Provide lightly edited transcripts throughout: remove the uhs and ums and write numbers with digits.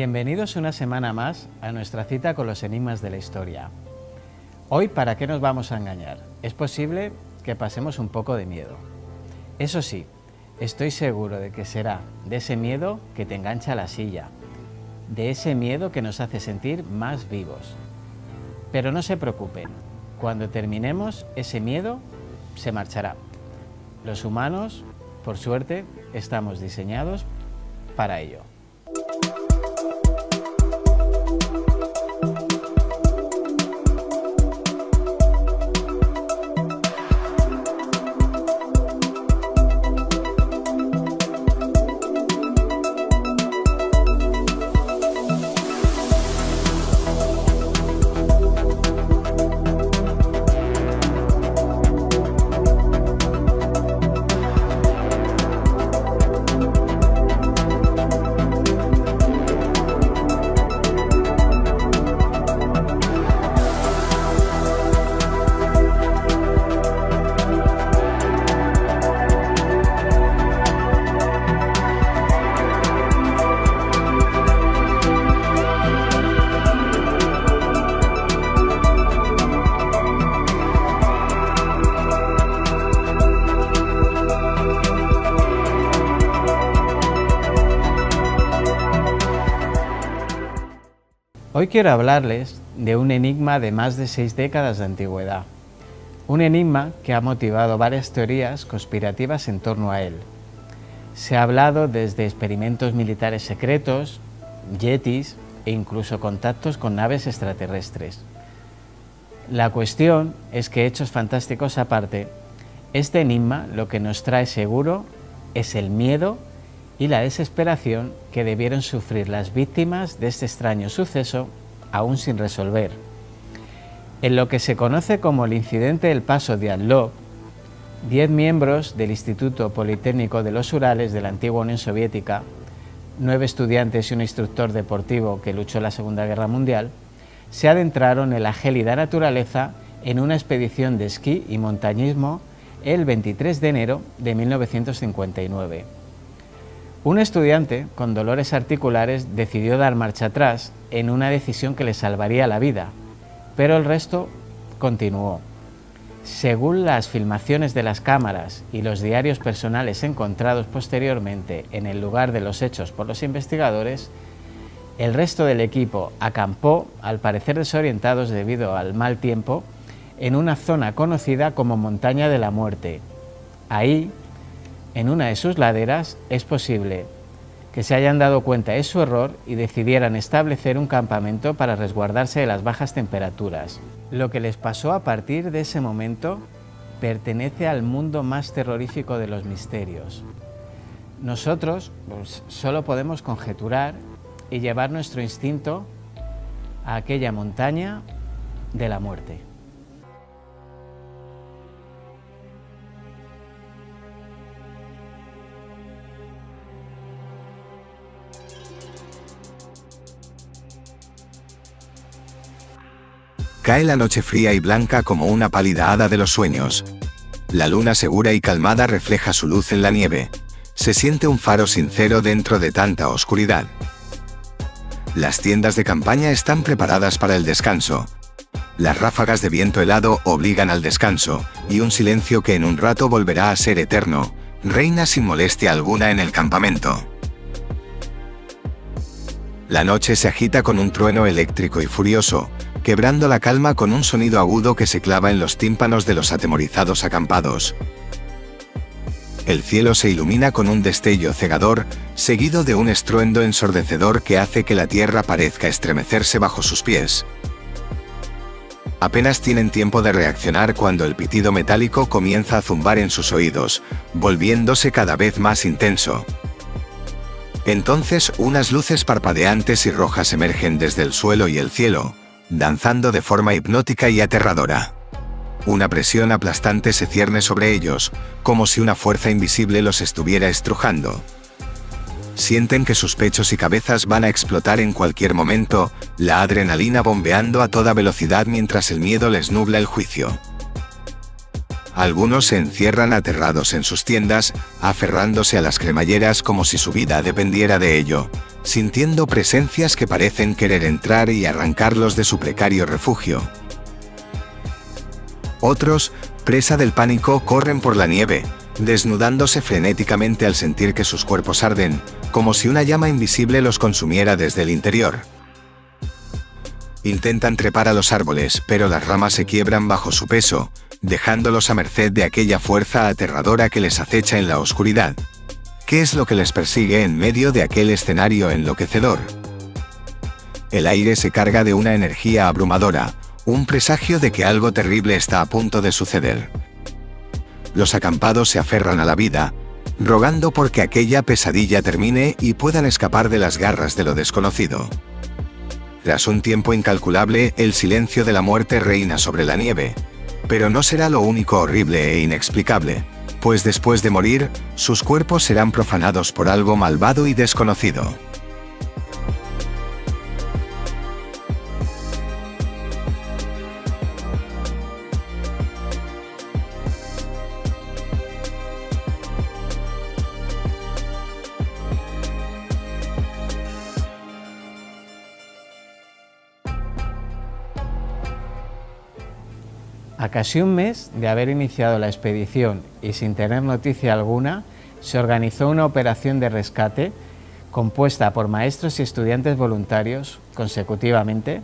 Bienvenidos una semana más a nuestra cita con los enigmas de la historia. Hoy, ¿para qué nos vamos a engañar? Es posible que pasemos un poco de miedo. Eso sí, estoy seguro de que será de ese miedo que te engancha a la silla, de ese miedo que nos hace sentir más vivos. Pero no se preocupen, cuando terminemos, ese miedo se marchará. Los humanos, por suerte, estamos diseñados para ello. Hoy quiero hablarles de un enigma de más de 6 décadas de antigüedad. Un enigma que ha motivado varias teorías conspirativas en torno a él. Se ha hablado desde experimentos militares secretos, yetis e incluso contactos con naves extraterrestres. La cuestión es que, hechos fantásticos aparte, este enigma lo que nos trae seguro es el miedo y la desesperación que debieron sufrir las víctimas de este extraño suceso aún sin resolver. En lo que se conoce como el incidente del paso de Orlov, 10 miembros del Instituto Politécnico de los Urales de la antigua Unión Soviética, 9 estudiantes y un instructor deportivo que luchó en la Segunda Guerra Mundial, se adentraron en la gélida naturaleza en una expedición de esquí y montañismo el 23 de enero de 1959. Un estudiante con dolores articulares decidió dar marcha atrás en una decisión que le salvaría la vida, pero el resto continuó. Según las filmaciones de las cámaras y los diarios personales encontrados posteriormente en el lugar de los hechos por los investigadores, el resto del equipo acampó, al parecer desorientados debido al mal tiempo, en una zona conocida como Montaña de la Muerte. Ahí, en una de sus laderas, es posible que se hayan dado cuenta de su error y decidieran establecer un campamento para resguardarse de las bajas temperaturas. Lo que les pasó a partir de ese momento pertenece al mundo más terrorífico de los misterios. Nosotros solo podemos conjeturar y llevar nuestro instinto a aquella montaña de la muerte. Cae la noche fría y blanca como una pálida hada de los sueños. La luna segura y calmada refleja su luz en la nieve. Se siente un faro sincero dentro de tanta oscuridad. Las tiendas de campaña están preparadas para el descanso. Las ráfagas de viento helado obligan al descanso, y un silencio que en un rato volverá a ser eterno, reina sin molestia alguna en el campamento. La noche se agita con un trueno eléctrico y furioso, quebrando la calma con un sonido agudo que se clava en los tímpanos de los atemorizados acampados. El cielo se ilumina con un destello cegador, seguido de un estruendo ensordecedor que hace que la tierra parezca estremecerse bajo sus pies. Apenas tienen tiempo de reaccionar cuando el pitido metálico comienza a zumbar en sus oídos, volviéndose cada vez más intenso. Entonces unas luces parpadeantes y rojas emergen desde el suelo y el cielo, danzando de forma hipnótica y aterradora. Una presión aplastante se cierne sobre ellos, como si una fuerza invisible los estuviera estrujando. Sienten que sus pechos y cabezas van a explotar en cualquier momento, la adrenalina bombeando a toda velocidad mientras el miedo les nubla el juicio. Algunos se encierran aterrados en sus tiendas, aferrándose a las cremalleras como si su vida dependiera de ello, sintiendo presencias que parecen querer entrar y arrancarlos de su precario refugio. Otros, presa del pánico, corren por la nieve, desnudándose frenéticamente al sentir que sus cuerpos arden, como si una llama invisible los consumiera desde el interior. Intentan trepar a los árboles, pero las ramas se quiebran bajo su peso, dejándolos a merced de aquella fuerza aterradora que les acecha en la oscuridad. ¿Qué es lo que les persigue en medio de aquel escenario enloquecedor? El aire se carga de una energía abrumadora, un presagio de que algo terrible está a punto de suceder. Los acampados se aferran a la vida, rogando porque aquella pesadilla termine y puedan escapar de las garras de lo desconocido. Tras un tiempo incalculable, el silencio de la muerte reina sobre la nieve. Pero no será lo único horrible e inexplicable, pues después de morir, sus cuerpos serán profanados por algo malvado y desconocido. A casi un mes de haber iniciado la expedición y sin tener noticia alguna, se organizó una operación de rescate compuesta por maestros y estudiantes voluntarios consecutivamente,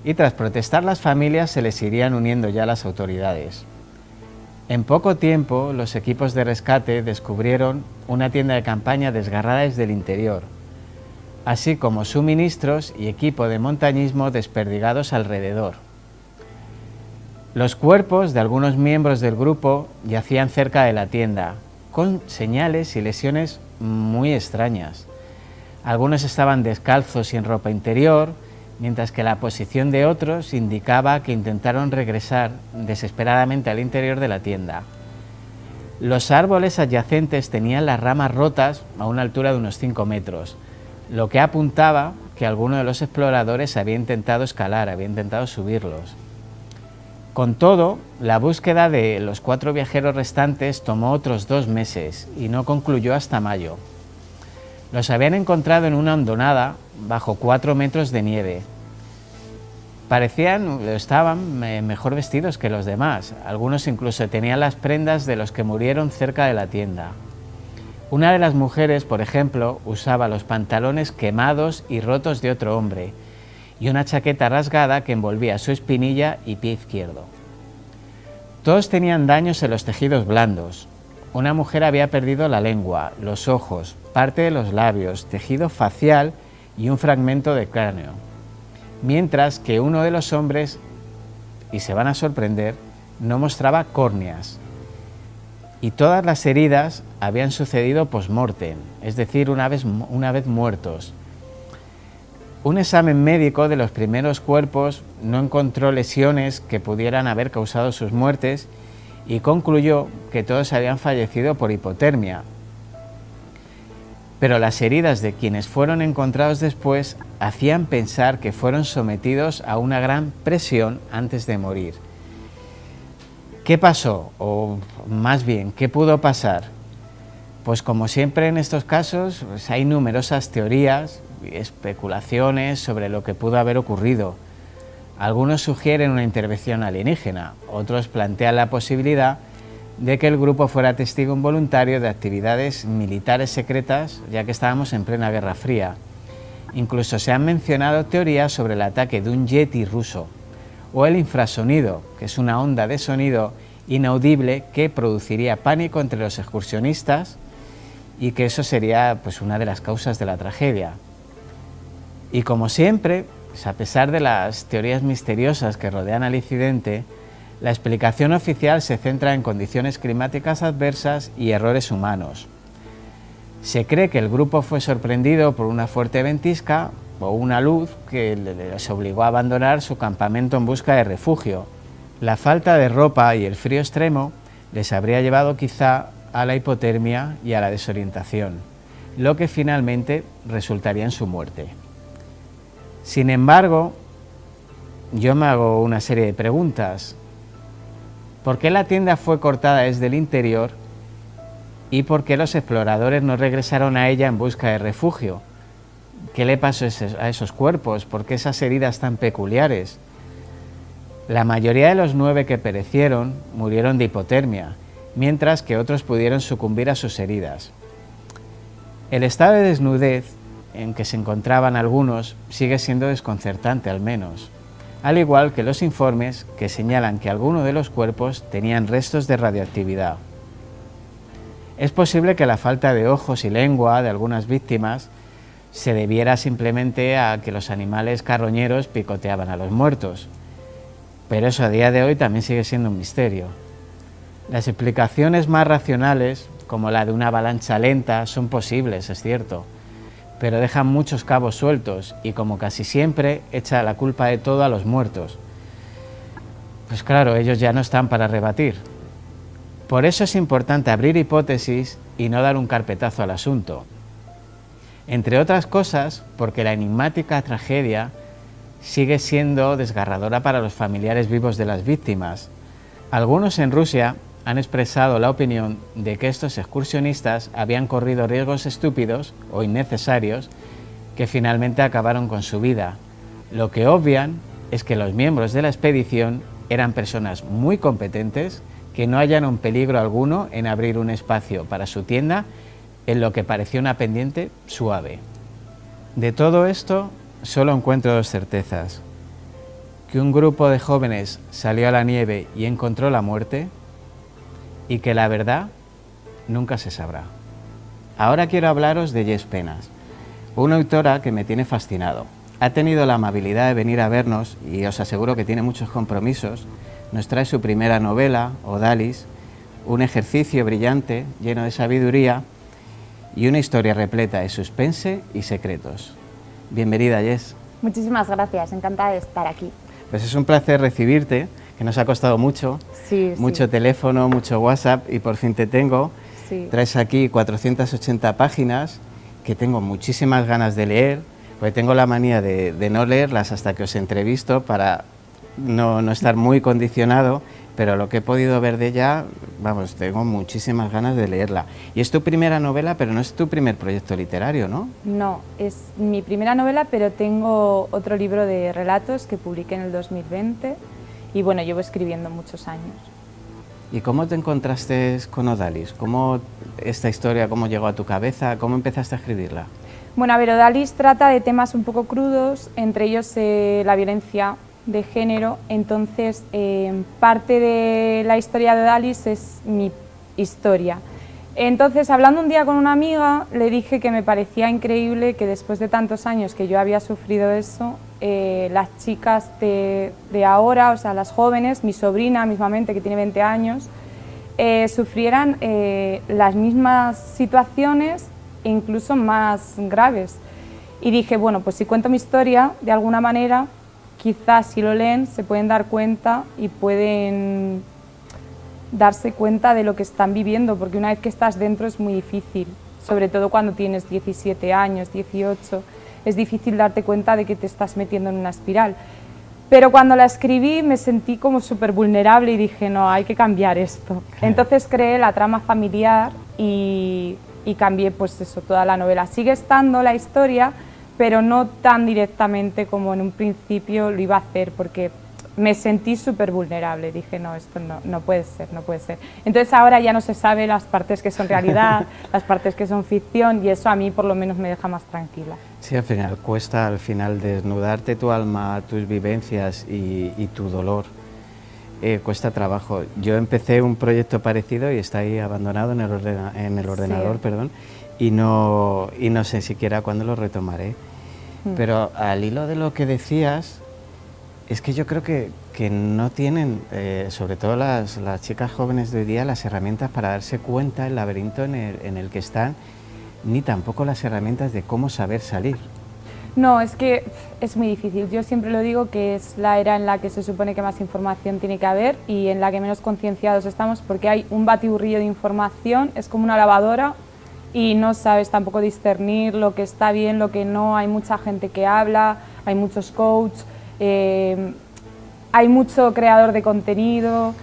y tras protestar las familias se les irían uniendo ya las autoridades. En poco tiempo, los equipos de rescate descubrieron una tienda de campaña desgarrada desde el interior, así como suministros y equipo de montañismo desperdigados alrededor. Los cuerpos de algunos miembros del grupo yacían cerca de la tienda, con señales y lesiones muy extrañas. Algunos estaban descalzos y en ropa interior, mientras que la posición de otros indicaba que intentaron regresar desesperadamente al interior de la tienda. Los árboles adyacentes tenían las ramas rotas a una altura de unos 5 metros, lo que apuntaba que alguno de los exploradores había intentado escalar, había intentado subirlos. Con todo, la búsqueda de los 4 viajeros restantes tomó otros 2 meses y no concluyó hasta mayo. Los habían encontrado en una hondonada bajo 4 metros de nieve. Estaban mejor vestidos que los demás, algunos incluso tenían las prendas de los que murieron cerca de la tienda. Una de las mujeres, por ejemplo, usaba los pantalones quemados y rotos de otro hombre, y una chaqueta rasgada que envolvía su espinilla y pie izquierdo. Todos tenían daños en los tejidos blandos. Una mujer había perdido la lengua, los ojos, parte de los labios, tejido facial y un fragmento de cráneo. Mientras que uno de los hombres, y se van a sorprender, no mostraba córneas. Y todas las heridas habían sucedido post-mortem, es decir, una vez muertos. Un examen médico de los primeros cuerpos no encontró lesiones que pudieran haber causado sus muertes y concluyó que todos habían fallecido por hipotermia. Pero las heridas de quienes fueron encontrados después hacían pensar que fueron sometidos a una gran presión antes de morir. ¿Qué pasó? O más bien, ¿qué pudo pasar? Pues como siempre en estos casos, hay numerosas teorías y especulaciones sobre lo que pudo haber ocurrido. Algunos sugieren una intervención alienígena, otros plantean la posibilidad de que el grupo fuera testigo involuntario de actividades militares secretas, ya que estábamos en plena Guerra Fría. Incluso se han mencionado teorías sobre el ataque de un yeti ruso, o el infrasonido, que es una onda de sonido inaudible que produciría pánico entre los excursionistas y que eso sería pues una de las causas de la tragedia. Y como siempre, pues a pesar de las teorías misteriosas que rodean al incidente, la explicación oficial se centra en condiciones climáticas adversas y errores humanos. Se cree que el grupo fue sorprendido por una fuerte ventisca o una luz que les obligó a abandonar su campamento en busca de refugio. La falta de ropa y el frío extremo les habría llevado quizá a la hipotermia y a la desorientación, lo que finalmente resultaría en su muerte. Sin embargo, yo me hago una serie de preguntas. ¿Por qué la tienda fue cortada desde el interior? ¿Y por qué los exploradores no regresaron a ella en busca de refugio? ¿Qué le pasó a esos cuerpos? ¿Por qué esas heridas tan peculiares? La mayoría de los 9 que perecieron murieron de hipotermia, mientras que otros pudieron sucumbir a sus heridas. El estado de desnudez en que se encontraban algunos sigue siendo desconcertante al menos, al igual que los informes que señalan que algunos de los cuerpos tenían restos de radioactividad. Es posible que la falta de ojos y lengua de algunas víctimas se debiera simplemente a que los animales carroñeros picoteaban a los muertos, pero eso a día de hoy también sigue siendo un misterio. Las explicaciones más racionales, como la de una avalancha lenta, son posibles, es cierto, pero dejan muchos cabos sueltos y, como casi siempre, echa la culpa de todo a los muertos. Pues claro, ellos ya no están para rebatir. Por eso es importante abrir hipótesis y no dar un carpetazo al asunto. Entre otras cosas, porque la enigmática tragedia sigue siendo desgarradora para los familiares vivos de las víctimas. Algunos en Rusia han expresado la opinión de que estos excursionistas habían corrido riesgos estúpidos o innecesarios que finalmente acabaron con su vida. Lo que obvian es que los miembros de la expedición eran personas muy competentes que no hallaron peligro alguno en abrir un espacio para su tienda en lo que parecía una pendiente suave. De todo esto solo encuentro 2 certezas: que un grupo de jóvenes salió a la nieve y encontró la muerte, y que la verdad nunca se sabrá. Ahora quiero hablaros de Jess Penas, una autora que me tiene fascinado. Ha tenido la amabilidad de venir a vernos y os aseguro que tiene muchos compromisos. Nos trae su primera novela, Odalis, un ejercicio brillante, lleno de sabiduría y una historia repleta de suspense y secretos. Bienvenida, Jess. Muchísimas gracias, encantada de estar aquí. Pues es un placer recibirte, que nos ha costado mucho, mucho teléfono, mucho WhatsApp y por fin te tengo. Sí. Traes aquí 480 páginas que tengo muchísimas ganas de leer, porque tengo la manía de no leerlas hasta que os entrevisto para no estar muy condicionado, pero lo que he podido ver de ella, vamos, tengo muchísimas ganas de leerla. Y es tu primera novela, pero no es tu primer proyecto literario, ¿no? No, es mi primera novela, pero tengo otro libro de relatos que publiqué en el 2020 y bueno, llevo escribiendo muchos años. ¿Y cómo te encontraste con Odalis? ¿Cómo esta historia, cómo llegó a tu cabeza? ¿Cómo empezaste a escribirla? Bueno, a ver, Odalis trata de temas un poco crudos, entre ellos la violencia de género, entonces parte de la historia de Odalis es mi historia. Entonces, hablando un día con una amiga, le dije que me parecía increíble que después de tantos años que yo había sufrido eso, las chicas de ahora, o sea, las jóvenes, mi sobrina mismamente, que tiene 20 años, sufrieran las mismas situaciones e incluso más graves. Y dije, bueno, pues si cuento mi historia, de alguna manera, quizás si lo leen se pueden dar cuenta y pueden darse cuenta de lo que están viviendo, porque una vez que estás dentro es muy difícil, sobre todo cuando tienes 17 años, 18, es difícil darte cuenta de que te estás metiendo en una espiral. Pero cuando la escribí me sentí como súper vulnerable y dije, no, hay que cambiar esto. Entonces creé la trama familiar y cambié pues eso, toda la novela. Sigue estando la historia, pero no tan directamente como en un principio lo iba a hacer, porque me sentí súper vulnerable, dije no, esto no puede ser, no puede ser. Entonces ahora ya no se sabe las partes que son realidad, las partes que son ficción, y eso a mí por lo menos me deja más tranquila. Sí, al final cuesta desnudarte tu alma, tus vivencias y tu dolor, cuesta trabajo. Yo empecé un proyecto parecido y está ahí abandonado en el ordenador, sí. Perdón, y no sé siquiera cuándo lo retomaré. Pero al hilo de lo que decías, es que yo creo que no tienen, sobre todo las chicas jóvenes de hoy día, las herramientas para darse cuenta del laberinto en el que están, ni tampoco las herramientas de cómo saber salir. No, es que es muy difícil. Yo siempre lo digo que es la era en la que se supone que más información tiene que haber y en la que menos concienciados estamos, porque hay un batiburrillo de información, es como una lavadora y no sabes tampoco discernir lo que está bien, lo que no. Hay mucha gente que habla, hay muchos coaches, hay mucho creador de contenido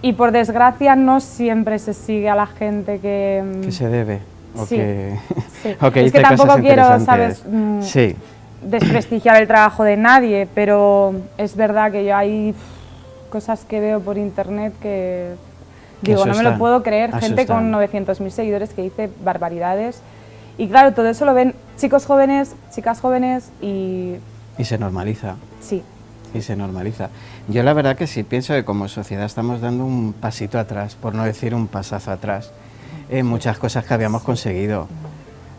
Y por desgracia no siempre se sigue a la gente que se debe. O sí, que, sí. o que es dice que tampoco cosas quiero, interesantes. ¿sabes? Sí. Desprestigiar el trabajo de nadie, pero es verdad que yo hay cosas que veo por internet que digo, no me lo puedo creer, gente con 900.000 seguidores que dice barbaridades. Y claro, todo eso lo ven chicos jóvenes, chicas jóvenes y se normaliza. Sí. Y se normaliza. Yo la verdad que sí pienso que como sociedad estamos dando un pasito atrás, por no decir un pasazo atrás, en muchas cosas que habíamos conseguido.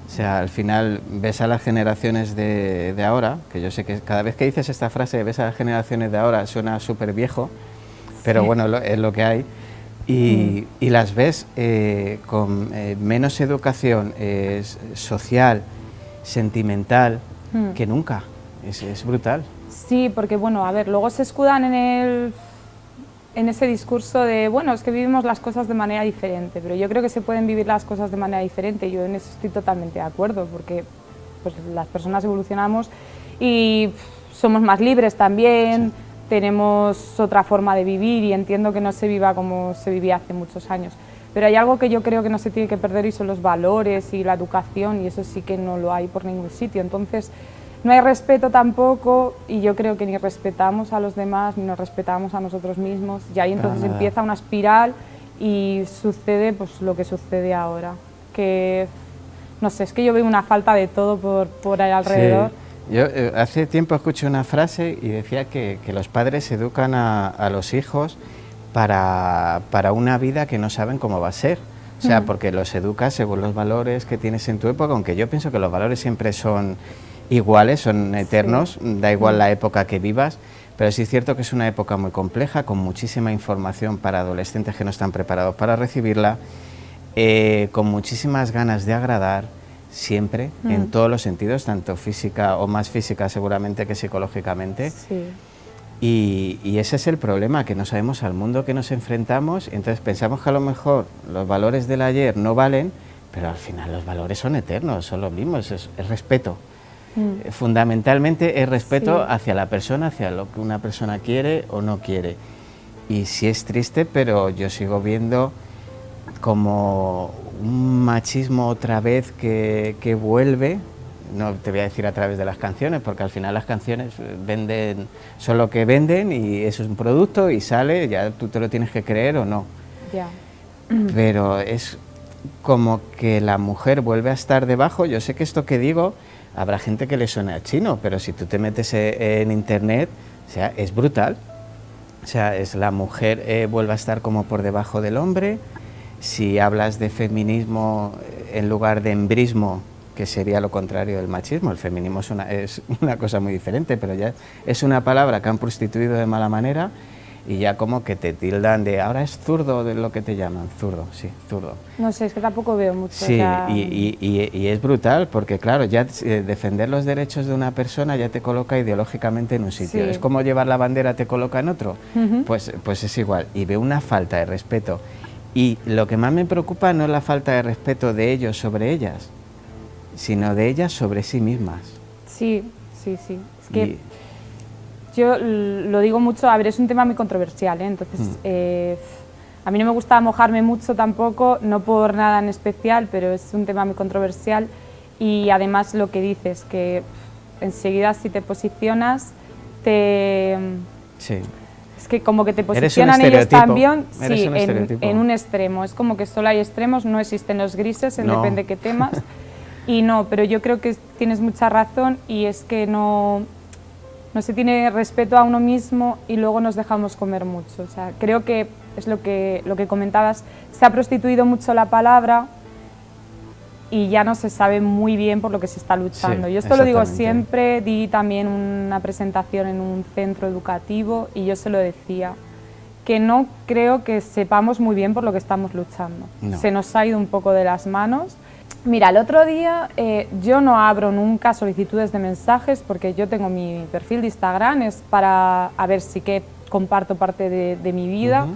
O sea, al final ves a las generaciones de ahora, que yo sé que cada vez que dices esta frase, ves a las generaciones de ahora, suena súper viejo, pero bueno, es lo que hay. Y las ves con menos educación social, sentimental, que nunca. Es brutal. Sí, porque bueno, a ver, luego se escudan en ese discurso de, bueno, es que vivimos las cosas de manera diferente, pero yo creo que se pueden vivir las cosas de manera diferente, y yo en eso estoy totalmente de acuerdo, porque pues, las personas evolucionamos y somos más libres también, sí. Tenemos otra forma de vivir y entiendo que no se viva como se vivía hace muchos años. Pero hay algo que yo creo que no se tiene que perder y son los valores y la educación, y eso sí que no lo hay por ningún sitio. Entonces, no hay respeto tampoco, y yo creo que ni respetamos a los demás, ni nos respetamos a nosotros mismos, y ahí entonces empieza una espiral y sucede pues lo que sucede ahora, que no sé, es que yo veo una falta de todo por ahí alrededor. Sí. Yo hace tiempo escuché una frase y decía que los padres educan a los hijos para una vida que no saben cómo va a ser. O sea, porque los educas según los valores que tienes en tu época, aunque yo pienso que los valores siempre son iguales, son eternos, sí. Da igual la época que vivas, pero sí es cierto que es una época muy compleja, con muchísima información para adolescentes que no están preparados para recibirla, con muchísimas ganas de agradar, siempre, en todos los sentidos, tanto física o más física seguramente que psicológicamente. Sí. Y ese es el problema, que no sabemos al mundo que nos enfrentamos, entonces pensamos que a lo mejor los valores del ayer no valen, pero al final los valores son eternos, son los mismos, es respeto. Fundamentalmente es respeto hacia la persona, hacia lo que una persona quiere o no quiere. Y sí es triste, pero yo sigo viendo como un machismo otra vez que vuelve. No te voy a decir a través de las canciones, porque al final las canciones venden, son lo que venden y eso es un producto y sale, ya tú te lo tienes que creer o no. Ya. Pero es como que la mujer vuelve a estar debajo. Yo sé que esto que digo, habrá gente que le suene a chino, pero si tú te metes en internet, o sea, es brutal. O sea, es la mujer vuelve a estar como por debajo del hombre. Si hablas de feminismo en lugar de embrismo, que sería lo contrario del machismo, el feminismo es una cosa muy diferente, pero ya es una palabra que han prostituido de mala manera y ya como que te tildan de ahora es zurdo, de lo que te llaman, zurdo, sí, zurdo. No sé, es que tampoco veo mucho. Sí, y es brutal porque claro, ya defender los derechos de una persona ya te coloca ideológicamente en un sitio. Sí. Es como llevar la bandera te coloca en otro, pues es igual, y veo una falta de respeto. Y lo que más me preocupa no es la falta de respeto de ellos sobre ellas, sino de ellas sobre sí mismas. Sí. Es que yo lo digo mucho, a ver, es un tema muy controversial, entonces a mí no me gusta mojarme mucho tampoco, no por nada en especial, pero es un tema muy controversial y además lo que dices, que enseguida si te posicionas, Sí. Es que como que te posicionan ellos también en un extremo, es como que solo hay extremos, no existen los grises, depende de qué temas. Y no, pero yo creo que tienes mucha razón y es que no se tiene respeto a uno mismo y luego nos dejamos comer mucho. O sea, creo que es lo que comentabas, se ha prostituido mucho la palabra y ya no se sabe muy bien por lo que se está luchando. Sí, yo esto lo digo siempre, di también una presentación en un centro educativo y yo se lo decía, que no creo que sepamos muy bien por lo que estamos luchando. No. Se nos ha ido un poco de las manos. Mira, el otro día yo no abro nunca solicitudes de mensajes porque yo tengo mi perfil de Instagram, es para a ver si que comparto parte de mi vida,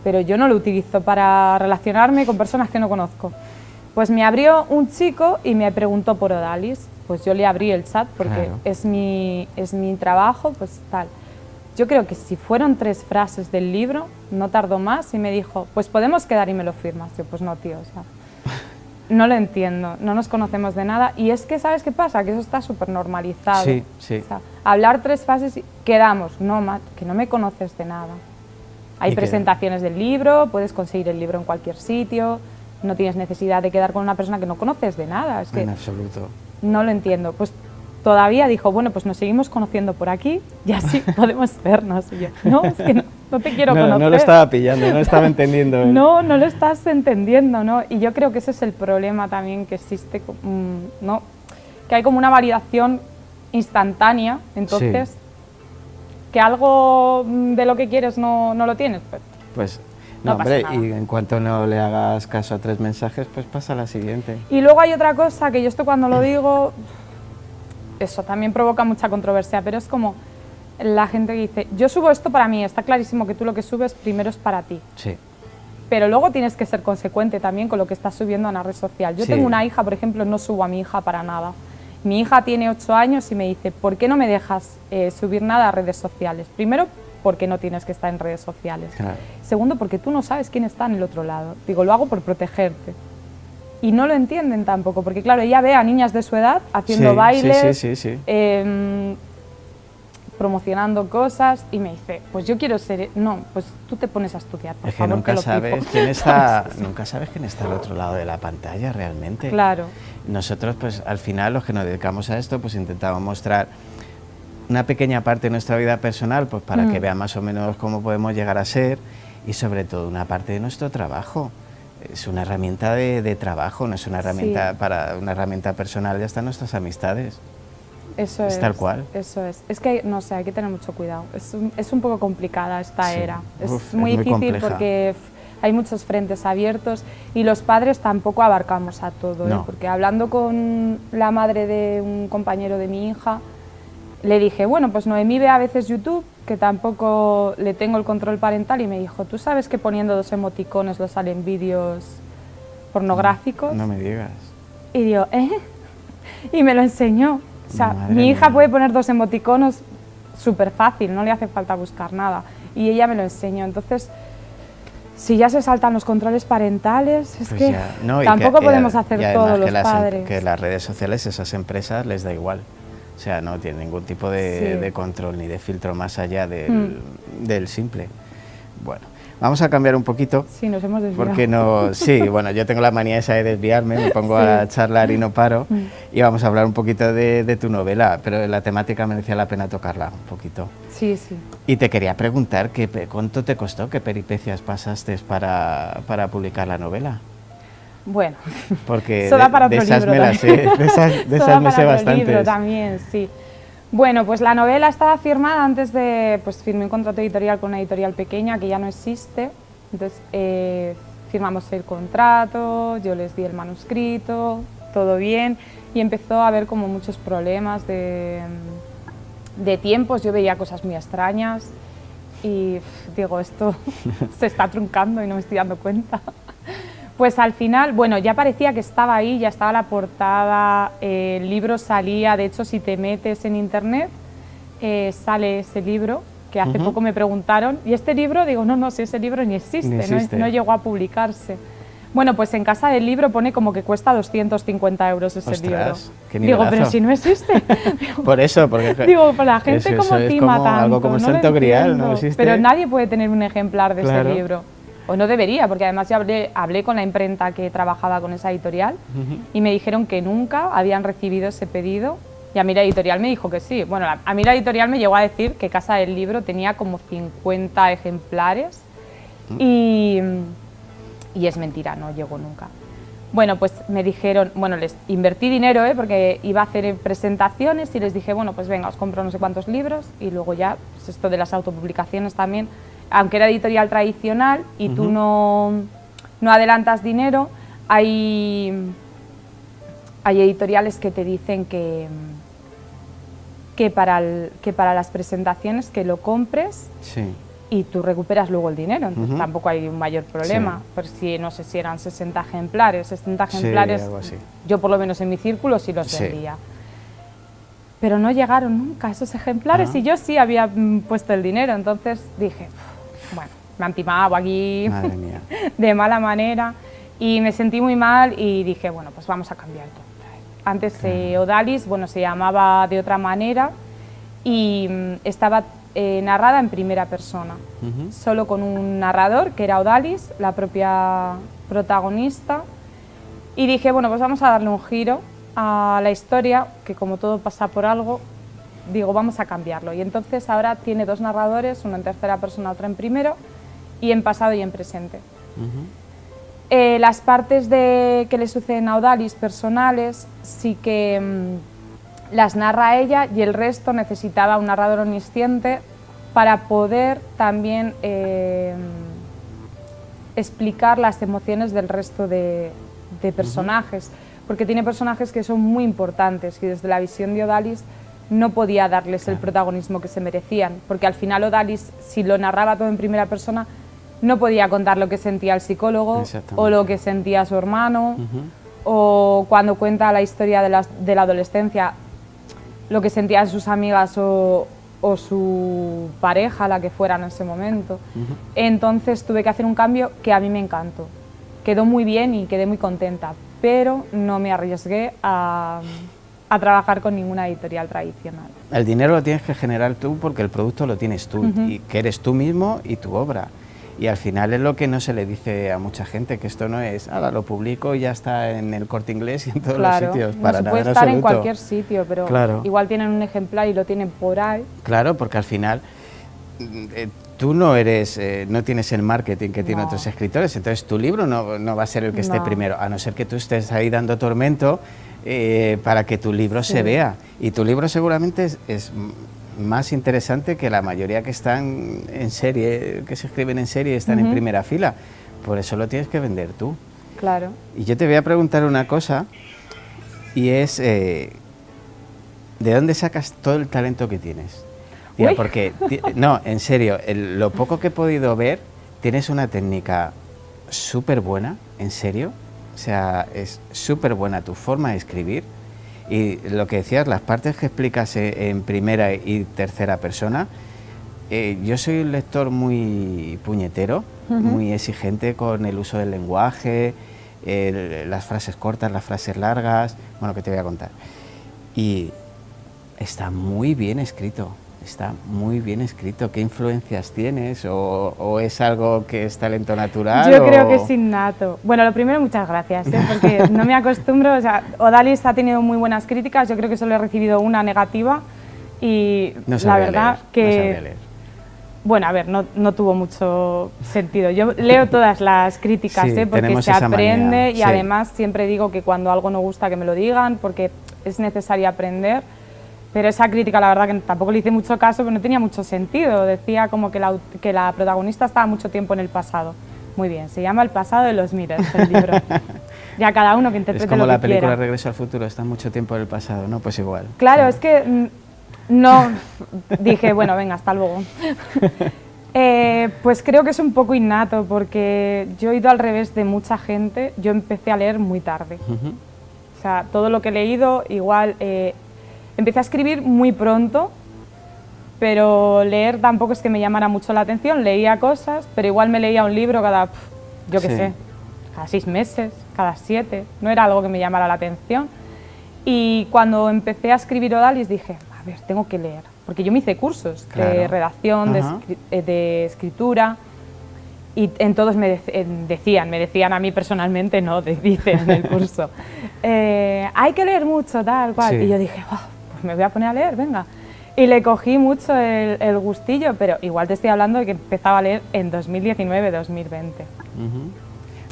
pero yo no lo utilizo para relacionarme con personas que no conozco. Pues me abrió un chico y me preguntó por Odalis, pues yo le abrí el chat porque es mi trabajo, pues tal. Yo creo que si fueron 3 frases del libro, no tardó más y me dijo, pues podemos quedar y me lo firmas. Yo, pues no, tío, o sea, no lo entiendo, no nos conocemos de nada. Y es que, ¿sabes qué pasa? Que eso está súper normalizado. Sí, sí. O sea, hablar 3 fases y quedamos, no, que no me conoces de nada. Hay presentaciones del libro, puedes conseguir el libro en cualquier sitio, no tienes necesidad de quedar con una persona que no conoces de nada. Es que en absoluto. No lo entiendo. Pues todavía dijo, bueno, pues nos seguimos conociendo por aquí y así podemos vernos. Y yo, no, es que no te quiero conocer. No lo estaba pillando, no lo estaba entendiendo. No lo estás entendiendo, ¿no? Y yo creo que ese es el problema también que existe, ¿no? Que hay como una validación instantánea, entonces, sí. Que algo de lo que quieres no lo tienes, pues no, hombre, y en cuanto no le hagas caso a 3 mensajes, pues pasa a la siguiente. Y luego hay otra cosa que yo esto cuando lo digo, eso también provoca mucha controversia, pero es como la gente que dice, yo subo esto para mí, está clarísimo que tú lo que subes primero es para ti. Sí. Pero luego tienes que ser consecuente también con lo que estás subiendo a una red social. Yo sí. tengo una hija, por ejemplo, no subo a mi hija para nada. Mi hija tiene 8 años y me dice, ¿por qué no me dejas subir nada a redes sociales? Primero, porque no tienes que estar en redes sociales. Claro. Segundo, porque tú no sabes quién está en el otro lado. Digo, lo hago por protegerte. Y no lo entienden tampoco, porque claro, ella ve a niñas de su edad haciendo bailes, sí. promocionando cosas y me dice, pues yo quiero ser... No, pues tú te pones a estudiar, por favor, nunca sabes quién está, nunca sabes quién está al otro lado de la pantalla realmente. Claro. Nosotros, pues al final, los que nos dedicamos a esto, pues intentamos mostrar una pequeña parte de nuestra vida personal, pues para que vean más o menos cómo podemos llegar a ser, y sobre todo una parte de nuestro trabajo. Es una herramienta de trabajo, no es una herramienta para una herramienta personal, ya están nuestras amistades. Eso es tal cual. Eso es. Es que, no sé, hay que tener mucho cuidado. Es un poco complicada esta era. Es muy difícil compleja. Porque hay muchos frentes abiertos y los padres tampoco abarcamos a todo. No. Porque hablando con la madre de un compañero de mi hija, le dije, bueno, pues Noemí ve a veces YouTube, que tampoco le tengo el control parental, y me dijo, ¿tú sabes que poniendo 2 emoticones le salen vídeos pornográficos? No me digas. Y yo, ¿eh? Y me lo enseñó. O sea, Madre mi hija mía. puede poner 2 emoticonos súper fácil, no le hace falta buscar nada. Y ella me lo enseñó. Entonces, si ya se saltan los controles parentales, es Pues que ya, no, tampoco podemos hacer todos los que padres. que las redes sociales, esas empresas, les da igual. O sea, no tienen ningún tipo de control ni de filtro más allá del simple. Bueno, vamos a cambiar un poquito. Sí, nos hemos desviado. Porque no, sí, bueno, yo tengo la manía esa de desviarme, me pongo a charlar y no paro. Y vamos a hablar un poquito de tu novela, pero la temática merecía la pena tocarla un poquito. Sí, sí. Y te quería preguntar, ¿cuánto te costó, qué peripecias pasaste para publicar la novela? Bueno, porque eso da para otro esas libro me las sé, de esas me sé bastantes. Libro también, sí. Bueno, pues la novela estaba firmada antes de... Pues firmé un contrato editorial con una editorial pequeña que ya no existe. Entonces firmamos el contrato, yo les di el manuscrito, todo bien. Y empezó a haber como muchos problemas de tiempos. Yo veía cosas muy extrañas y digo, esto se está truncando y no me estoy dando cuenta. Pues al final, bueno, ya parecía que estaba ahí, ya estaba la portada, el libro salía, de hecho si te metes en internet sale ese libro, que hace poco me preguntaron, ¿y este libro? Digo, no, si ese libro ni existe. No llegó a publicarse. Bueno, pues en Casa del Libro pone como que cuesta 250 euros ese libro. Qué digo, pero si no existe. Digo, por eso, porque... Digo, pues la gente como tima tanto, algo como el no Santo Grial, ¿no existe? Pero nadie puede tener un ejemplar de ese libro. O no debería, porque además yo hablé con la imprenta que trabajaba con esa editorial y me dijeron que nunca habían recibido ese pedido, y a mí la editorial me dijo que sí. Bueno, a mí la editorial me llegó a decir que Casa del Libro tenía como 50 ejemplares y es mentira, no llegó nunca. Bueno, pues me dijeron, bueno, les invertí dinero, porque iba a hacer presentaciones y les dije, bueno, pues venga, os compro no sé cuántos libros, y luego ya, pues esto de las autopublicaciones también, aunque era editorial tradicional y tú no adelantas dinero, hay editoriales que te dicen que para las presentaciones que lo compres y tú recuperas luego el dinero, entonces tampoco hay un mayor problema. Pero si no sé si eran 60 ejemplares, algo así. Yo por lo menos en mi círculo sí los vendía. Pero no llegaron nunca esos ejemplares y yo sí había puesto el dinero, entonces dije, bueno, me han timado aquí Madre mía. de mala manera y me sentí muy mal y dije, bueno, pues vamos a cambiar todo. Antes Odalis, bueno, se llamaba de otra manera y estaba narrada en primera persona, solo con un narrador que era Odalis, la propia protagonista, y dije, bueno, pues vamos a darle un giro a la historia, que como todo pasa por algo, digo, vamos a cambiarlo. Y entonces ahora tiene 2 narradores, uno en tercera persona, otro en primero, y en pasado y en presente. Las partes que le suceden a Odalis personales sí que las narra ella y el resto necesitaba un narrador omnisciente para poder también explicar las emociones del resto de personajes, porque tiene personajes que son muy importantes y desde la visión de Odalis no podía darles el protagonismo que se merecían, porque al final Odalis, si lo narraba todo en primera persona, no podía contar lo que sentía el psicólogo o lo que sentía su hermano, o cuando cuenta la historia de la adolescencia, lo que sentían sus amigas o su pareja, la que fuera en ese momento. Entonces tuve que hacer un cambio que a mí me encantó. Quedó muy bien y quedé muy contenta, pero no me arriesgué a trabajar con ninguna editorial tradicional. El dinero lo tienes que generar tú porque el producto lo tienes tú, y que eres tú mismo y tu obra. Y al final es lo que no se le dice a mucha gente, que esto no es, ahora lo publico y ya está en el Corte Inglés y en todos los sitios. Para nada, puede estar en cualquier sitio, pero igual tienen un ejemplar y lo tienen por ahí. Claro, porque al final tú no eres, no tienes el marketing que tienen otros escritores, entonces tu libro no va a ser el que esté primero, a no ser que tú estés ahí dando tormento para que tu libro se vea. Y tu libro seguramente es más interesante que la mayoría que están en serie, que se escriben en serie y están en primera fila. Por eso lo tienes que vender tú. Claro. Y yo te voy a preguntar una cosa, y es, ¿de dónde sacas todo el talento que tienes? Tía, porque, no, en serio, lo poco que he podido ver, tienes una técnica súper buena, en serio. O sea, es súper buena tu forma de escribir. Y lo que decías, las partes que explicas en primera y tercera persona, yo soy un lector muy puñetero, muy exigente con el uso del lenguaje, las frases cortas, las frases largas, bueno, que te voy a contar. Y está muy bien escrito, está muy bien escrito. ¿Qué influencias tienes? ¿O es algo que es talento natural? Yo creo que es innato. Bueno, lo primero, muchas gracias, porque no me acostumbro. O sea, Odalis ha tenido muy buenas críticas, yo creo que solo he recibido una negativa y no la verdad leer, que... No sabía leer. Bueno, a ver, no tuvo mucho sentido. Yo leo todas las críticas, sí, porque se aprende y sí. Además siempre digo que cuando algo no gusta que me lo digan, porque es necesario aprender. Pero esa crítica, la verdad que tampoco le hice mucho caso, pero no tenía mucho sentido. Decía como que la protagonista estaba mucho tiempo en el pasado. Muy bien, se llama El pasado de los Mires, el libro. Ya cada uno que interprete lo que quiera. Es como la película Regreso al futuro, está mucho tiempo en el pasado, ¿no? Pues igual. Claro, es que no... Dije, bueno, venga, hasta luego. Pues creo que es un poco innato, porque yo he ido al revés de mucha gente. Yo empecé a leer muy tarde. O sea, todo lo que he leído, igual... Empecé a escribir muy pronto, pero leer tampoco es que me llamara mucho la atención. Leía cosas, pero igual me leía un libro cada, yo qué sé, cada 6 meses, cada 7. No era algo que me llamara la atención. Y cuando empecé a escribir Odalis dije, a ver, tengo que leer. Porque yo me hice cursos de redacción, de escritura, y en todos me decían a mí personalmente, no, dicen en el curso, hay que leer mucho, tal cual. Y yo dije, oh, pues me voy a poner a leer, venga. Y le cogí mucho el gustillo, pero igual te estoy hablando de que empezaba a leer en 2019, 2020.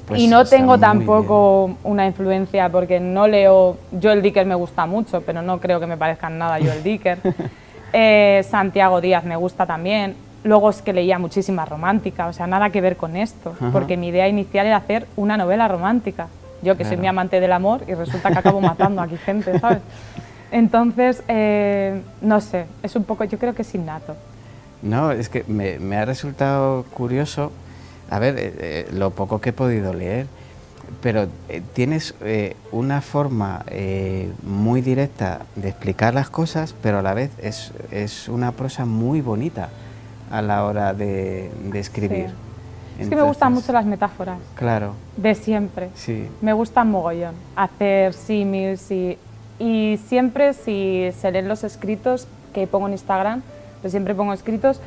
Pues y no tengo tampoco una influencia, porque no leo... Joel Dicker me gusta mucho, pero no creo que me parezcan nada Joel Dicker. Santiago Díaz me gusta también. Luego es que leía muchísima romántica, o sea, nada que ver con esto, porque mi idea inicial era hacer una novela romántica. Yo que soy mi amante del amor y resulta que acabo matando aquí gente, ¿sabes? Entonces, no sé, es un poco, yo creo que es innato. No, es que me ha resultado curioso, a ver, lo poco que he podido leer, pero tienes una forma muy directa de explicar las cosas, pero a la vez es una prosa muy bonita a la hora de escribir. Es que me gustan mucho las metáforas. Claro. De siempre. Sí. Me gustan mogollón. Hacer símiles y siempre si se leen los escritos que pongo en Instagram, pues siempre pongo escritos,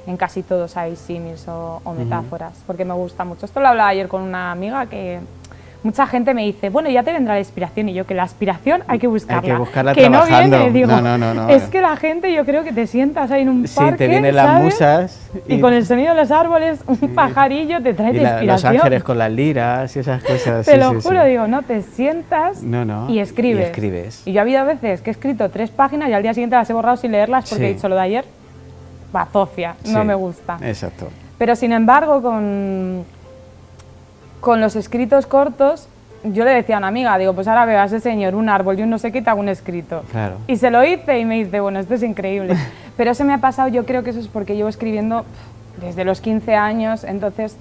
en casi todos hay símiles o metáforas, porque me gusta mucho. Esto lo hablaba ayer con una amiga que mucha gente me dice, bueno, ya te vendrá la inspiración, y yo que la inspiración hay que buscarla. Hay que buscarla que trabajando. No viene, digo, no. es que la gente, yo creo que te sientas ahí en un parque, sí, te vienen las ¿sabes? musas. Y con el sonido de los árboles, un pajarillo te trae inspiración. Los ángeles con las liras y esas cosas. Te lo juro, digo, no, te sientas y escribes. Y escribes. Y yo ha habido veces que he escrito 3 páginas y al día siguiente las he borrado sin leerlas porque he dicho lo de ayer, bazofia, no me gusta. Exacto. Pero sin embargo, con los escritos cortos, yo le decía a una amiga, digo, pues ahora veo a ese señor, un árbol y un no sé qué, te hago un escrito. Claro. Y se lo hice y me dice, bueno, esto es increíble. Pero eso me ha pasado, yo creo que eso es porque llevo escribiendo desde los 15 años, entonces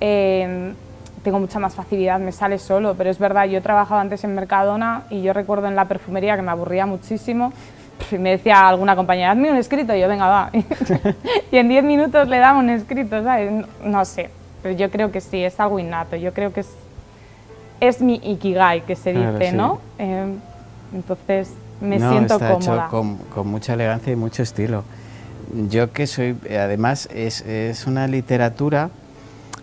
tengo mucha más facilidad, me sale solo. Pero es verdad, yo he trabajado antes en Mercadona y yo recuerdo en la perfumería que me aburría muchísimo. Y me decía alguna compañera, hazme un escrito, y yo, venga, va. Y en 10 minutos le daba un escrito, ¿sabes? No sé, pero yo creo que sí, es algo innato, yo creo que es mi ikigai, que se dice, sí. ¿no? Entonces me siento está cómoda. Hecho con mucha elegancia y mucho estilo. Yo que soy, además, es una literatura,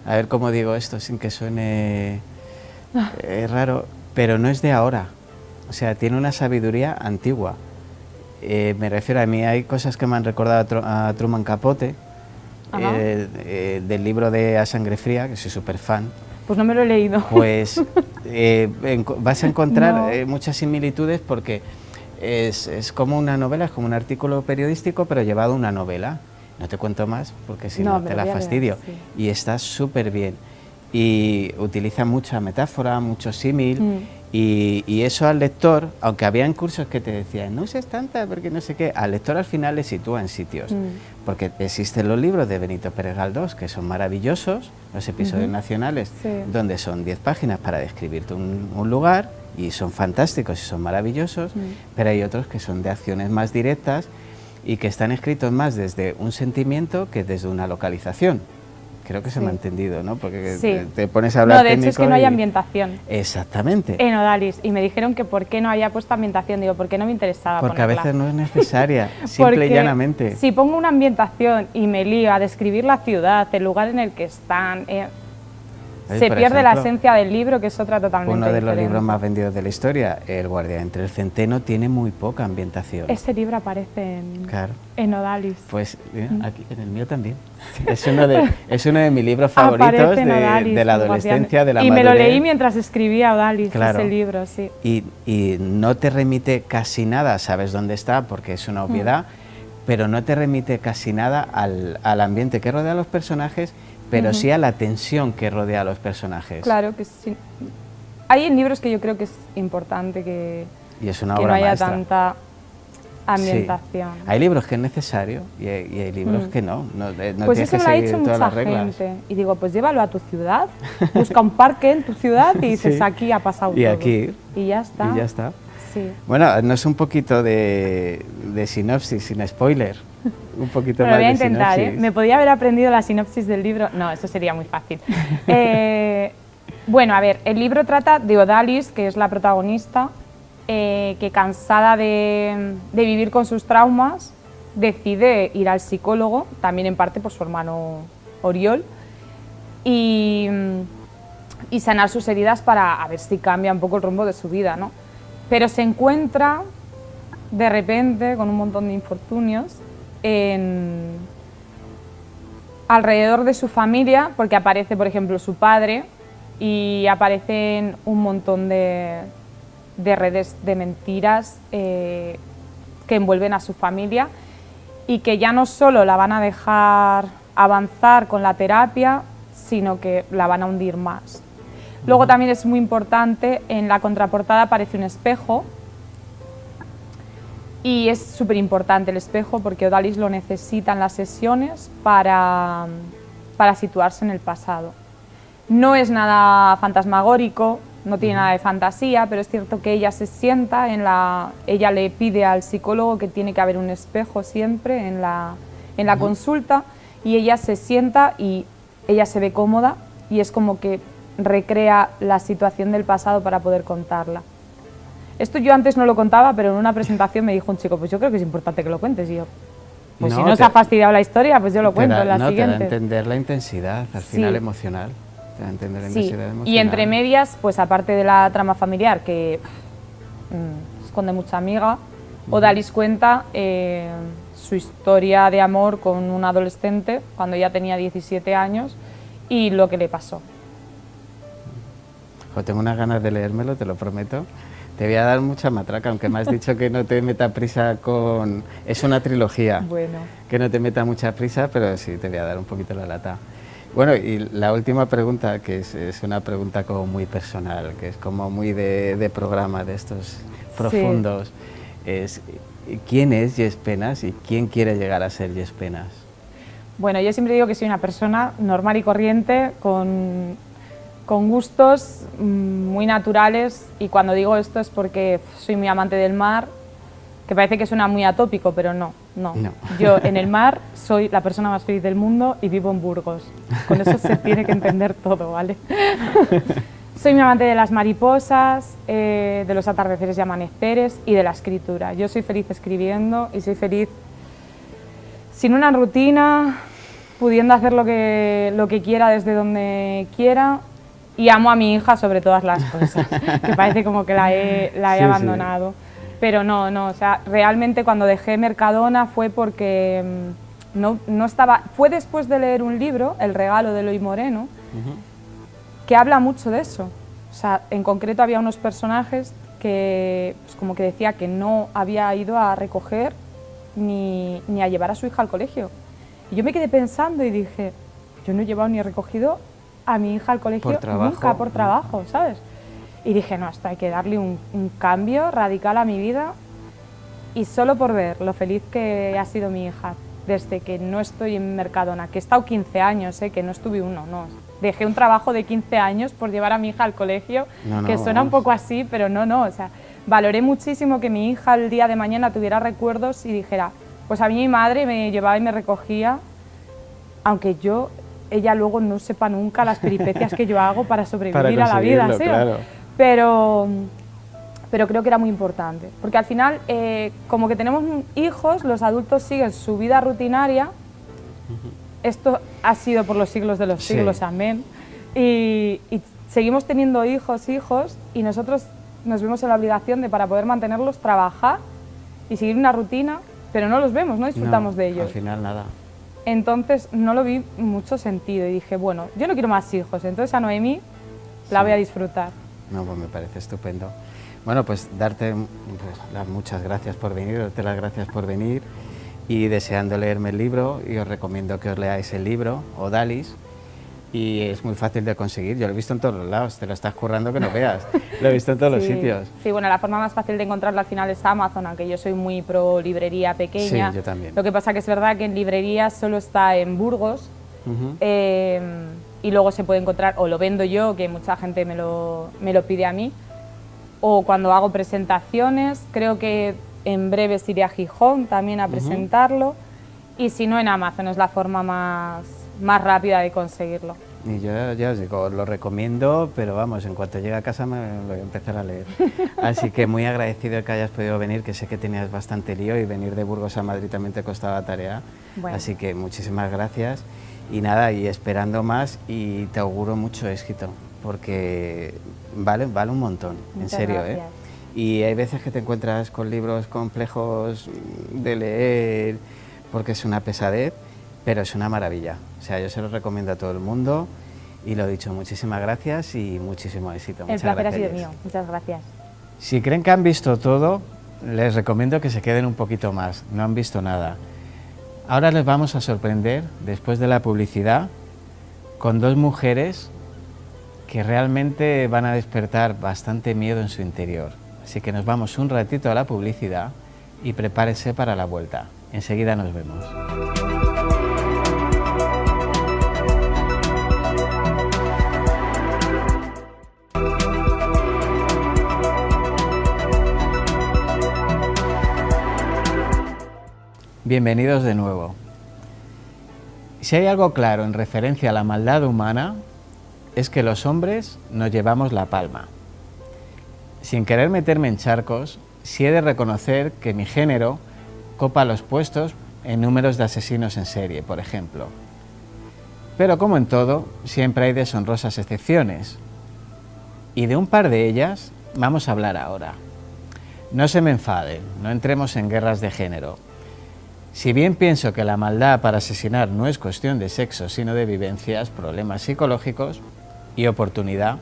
a ver cómo digo esto sin que suene raro, pero no es de ahora, o sea, tiene una sabiduría antigua. Me refiero, a mí hay cosas que me han recordado a Truman Capote, del libro de A Sangre Fría, que soy súper fan. Pues no me lo he leído. Pues vas a encontrar muchas similitudes porque es como una novela, es como un artículo periodístico, pero llevado a una novela. No te cuento más porque si no te la fastidio. Sí. Y está súper bien. Y utiliza mucha metáfora, mucho símil. Y eso al lector, aunque habían cursos que te decían, no uses tanta porque no sé qué, al lector al final le sitúa en sitios. Porque existen los libros de Benito Pérez Galdós, que son maravillosos, los episodios nacionales, donde son 10 páginas para describirte un lugar, y son fantásticos y son maravillosos, pero hay otros que son de acciones más directas y que están escritos más desde un sentimiento que desde una localización. Creo que se me ha entendido, ¿no? Porque te pones a hablar. No, de hecho es que no hay ambientación. Exactamente. En Odalis. Y me dijeron que por qué no había puesto ambientación. Digo, porque no me interesaba porque ponerla. A veces no es necesaria, simple y llanamente. Si pongo una ambientación y me lío a describir la ciudad, el lugar en el que están, se pierde la esencia del libro, que es otra totalmente diferente. Uno de los diferente. libros más vendidos de la historia, El guardia entre el centeno, tiene muy poca ambientación. Ese libro aparece en Odalis. Pues aquí, en el mío también. Es uno de mis libros favoritos de la adolescencia, de la madurez. Y me lo leí mientras escribía Odalis, ese libro, sí. Y no te remite casi nada, sabes dónde está, porque es una obviedad, pero no te remite casi nada al ambiente que rodea a los personajes, pero sí a la tensión que rodea a los personajes. Claro que sí. Hay libros que yo creo que es importante que no haya tanta ambientación. Sí. Hay libros que es necesario y hay libros que no pues tienes eso que me lo ha seguir dicho todas mucha las reglas. gente. Y digo, pues llévalo a tu ciudad, busca un parque en tu ciudad y dices, aquí ha pasado todo. Aquí. Y ya está. Y ya está. Sí. Bueno, no es un poquito de sinopsis, sin spoiler. Un poquito más lo voy a de intentar, sinopsis. Me podía haber aprendido la sinopsis del libro. No, eso sería muy fácil. Bueno, a ver, el libro trata de Odalis, que es la protagonista, que cansada de vivir con sus traumas, decide ir al psicólogo, también en parte por su hermano Oriol, y sanar sus heridas para a ver si cambia un poco el rumbo de su vida, ¿no? Pero se encuentra de repente con un montón de infortunios alrededor de su familia, porque aparece, por ejemplo, su padre y aparecen un montón de redes de mentiras que envuelven a su familia y que ya no solo la van a dejar avanzar con la terapia, sino que la van a hundir más. Luego también es muy importante, en la contraportada aparece un espejo. Y es súper importante el espejo porque Odalis lo necesita en las sesiones para situarse en el pasado. No es nada fantasmagórico, no tiene nada de fantasía, pero es cierto que ella se sienta ella le pide al psicólogo que tiene que haber un espejo siempre en la consulta, y ella se sienta y ella se ve cómoda y es como que recrea la situación del pasado para poder contarla. Esto yo antes no lo contaba, pero en una presentación me dijo un chico, pues yo creo que es importante que lo cuentes. Y yo, pues si no os ha fastidiado la historia, pues yo lo cuento en la siguiente. Te da a entender la intensidad, al final emocional. Te da a entender la intensidad emocional. Y entre medias, pues aparte de la trama familiar, que esconde mucha amiga, Odalis cuenta su historia de amor con un adolescente cuando ya tenía 17 años y lo que le pasó. Tengo unas ganas de leérmelo, te lo prometo. Te voy a dar mucha matraca, aunque me has dicho que no te meta prisa con... Es una trilogía, bueno. Que no te meta mucha prisa, pero sí te voy a dar un poquito la lata. Bueno, y la última pregunta, que es una pregunta como muy personal, que es como muy de programa de estos profundos, es ¿quién es Jess Penas y quién quiere llegar a ser Jess Penas? Bueno, yo siempre digo que soy una persona normal y corriente, con gustos muy naturales, y cuando digo esto es porque soy muy amante del mar, que parece que suena muy atópico, pero no. Yo en el mar soy la persona más feliz del mundo y vivo en Burgos. Con eso se tiene que entender todo, ¿vale? Soy muy amante de las mariposas, de los atardeceres y amaneceres y de la escritura. Yo soy feliz escribiendo y soy feliz sin una rutina, pudiendo hacer lo que quiera desde donde quiera. Y amo a mi hija sobre todas las cosas, que parece como que la he abandonado. Pero no, o sea, realmente cuando dejé Mercadona fue porque no estaba... Fue después de leer un libro, El regalo de Eloy Moreno, que habla mucho de eso. O sea, en concreto había unos personajes que, pues como que decía que no había ido a recoger ni a llevar a su hija al colegio. Y yo me quedé pensando y dije, yo no he llevado ni he recogido a mi hija al colegio nunca por trabajo, ¿sabes? Y dije, no, esto hay que darle un cambio radical a mi vida, y solo por ver lo feliz que ha sido mi hija desde que no estoy en Mercadona, que he estado 15 años, que no estuve uno, no. Dejé un trabajo de 15 años por llevar a mi hija al colegio, que suena un poco así, pero no, o sea, valoré muchísimo que mi hija el día de mañana tuviera recuerdos y dijera, pues a mí mi madre me llevaba y me recogía, aunque ella luego no sepa nunca las peripecias que yo hago para sobrevivir a la vida, ¿sí? Claro. Pero creo que era muy importante, porque al final, como que tenemos hijos, los adultos siguen su vida rutinaria, esto ha sido por los siglos de los siglos, amén, y seguimos teniendo hijos, y nosotros nos vemos en la obligación de, para poder mantenerlos, trabajar y seguir una rutina, pero no los vemos, no disfrutamos de ellos. Al final nada. Entonces no lo vi mucho sentido y dije, bueno, yo no quiero más hijos, entonces a Noemí la voy a disfrutar. No, pues me parece estupendo. Bueno, pues darte las muchas gracias por venir, darte las gracias por venir, y deseando leerme el libro, y os recomiendo que os leáis el libro, Odalis, y es muy fácil de conseguir. Yo lo he visto en todos los lados, te lo estás currando que no veas, lo he visto en todos los sitios. Sí, bueno, la forma más fácil de encontrarlo al final es Amazon, aunque yo soy muy pro librería pequeña. Sí, yo también. Lo que pasa que es verdad que en librerías solo está en Burgos, y luego se puede encontrar, o lo vendo yo, que mucha gente me lo pide a mí, o cuando hago presentaciones, creo que en breves iré a Gijón también a presentarlo, y si no, en Amazon es la forma más rápida de conseguirlo. Y yo ya os digo, os lo recomiendo, pero vamos, en cuanto llegue a casa me lo voy a empezar a leer. Así que muy agradecido de que hayas podido venir, que sé que tenías bastante lío y venir de Burgos a Madrid también te costaba tarea. Bueno. Así que muchísimas gracias. Y nada, y esperando más, y te auguro mucho éxito, porque vale un montón, Muchas en serio, gracias. Y hay veces que te encuentras con libros complejos de leer, porque es una pesadez, pero es una maravilla. O sea, yo se los recomiendo a todo el mundo, y lo dicho, muchísimas gracias y muchísimo éxito. El placer ha sido mío, muchas gracias. Si creen que han visto todo, les recomiendo que se queden un poquito más, no han visto nada. Ahora les vamos a sorprender, después de la publicidad, con dos mujeres que realmente van a despertar bastante miedo en su interior. Así que nos vamos un ratito a la publicidad y prepárese para la vuelta. Enseguida nos vemos. Bienvenidos de nuevo. Si hay algo claro en referencia a la maldad humana, es que los hombres nos llevamos la palma. Sin querer meterme en charcos, sí he de reconocer que mi género copa los puestos en números de asesinos en serie, por ejemplo. Pero como en todo, siempre hay deshonrosas excepciones. Y de un par de ellas vamos a hablar ahora. No se me enfaden, no entremos en guerras de género. Si bien pienso que la maldad para asesinar no es cuestión de sexo, sino de vivencias, problemas psicológicos y oportunidad,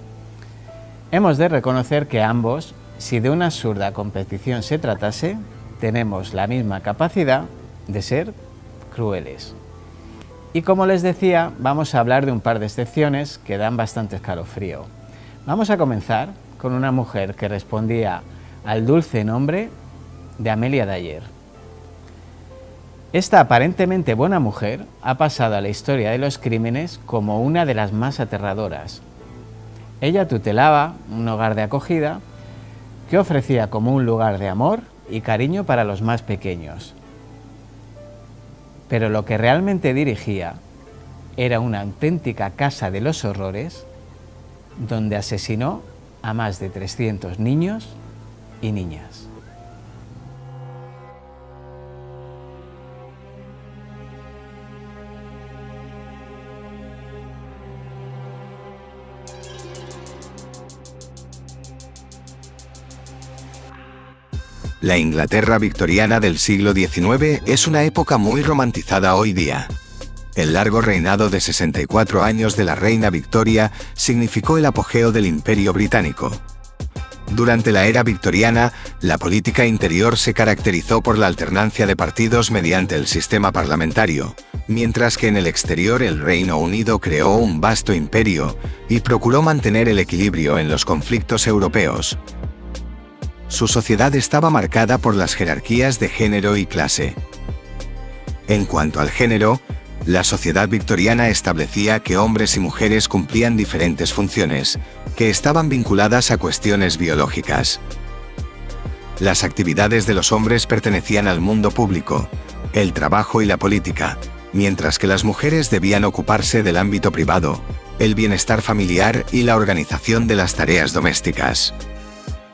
hemos de reconocer que ambos, si de una absurda competición se tratase, tenemos la misma capacidad de ser crueles. Y como les decía, vamos a hablar de un par de excepciones que dan bastante escalofrío. Vamos a comenzar con una mujer que respondía al dulce nombre de Amelia Dyer. Esta aparentemente buena mujer ha pasado a la historia de los crímenes como una de las más aterradoras. Ella tutelaba un hogar de acogida que ofrecía como un lugar de amor y cariño para los más pequeños. Pero lo que realmente dirigía era una auténtica casa de los horrores donde asesinó a más de 300 niños y niñas. La Inglaterra victoriana del siglo XIX es una época muy romantizada hoy día. El largo reinado de 64 años de la reina Victoria significó el apogeo del Imperio Británico. Durante la era victoriana, la política interior se caracterizó por la alternancia de partidos mediante el sistema parlamentario, mientras que en el exterior el Reino Unido creó un vasto imperio y procuró mantener el equilibrio en los conflictos europeos. Su sociedad estaba marcada por las jerarquías de género y clase. En cuanto al género, la sociedad victoriana establecía que hombres y mujeres cumplían diferentes funciones, que estaban vinculadas a cuestiones biológicas. Las actividades de los hombres pertenecían al mundo público, el trabajo y la política, mientras que las mujeres debían ocuparse del ámbito privado, el bienestar familiar y la organización de las tareas domésticas.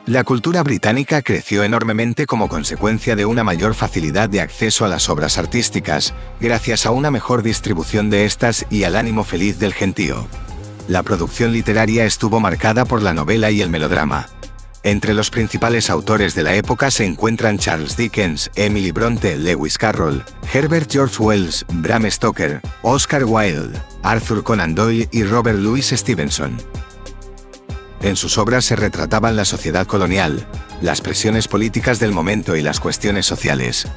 La cultura británica creció enormemente como consecuencia de una mayor facilidad de acceso a las obras artísticas, gracias a una mejor distribución de estas y al ánimo feliz del gentío. La producción literaria estuvo marcada por la novela y el melodrama. Entre los principales autores de la época se encuentran Charles Dickens, Emily Bronte, Lewis Carroll, Herbert George Wells, Bram Stoker, Oscar Wilde, Arthur Conan Doyle y Robert Louis Stevenson. En sus obras se retrataban la sociedad colonial, las presiones políticas del momento y las cuestiones sociales.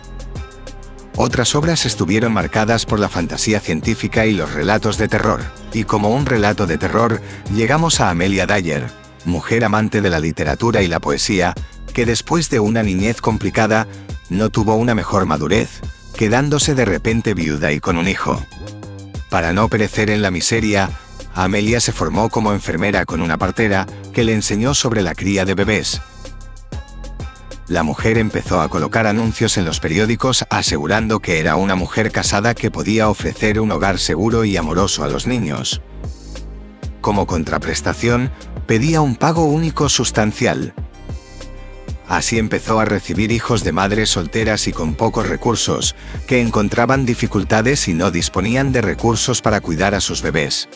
Otras obras estuvieron marcadas por la fantasía científica y los relatos de terror, y como un relato de terror, llegamos a Amelia Dyer, mujer amante de la literatura y la poesía, que después de una niñez complicada, no tuvo una mejor madurez, quedándose de repente viuda y con un hijo. Para no perecer en la miseria, Amelia se formó como enfermera con una partera que le enseñó sobre la cría de bebés. La mujer empezó a colocar anuncios en los periódicos asegurando que era una mujer casada que podía ofrecer un hogar seguro y amoroso a los niños. Como contraprestación, pedía un pago único sustancial. Así empezó a recibir hijos de madres solteras y con pocos recursos, que encontraban dificultades y no disponían de recursos para cuidar a sus bebés.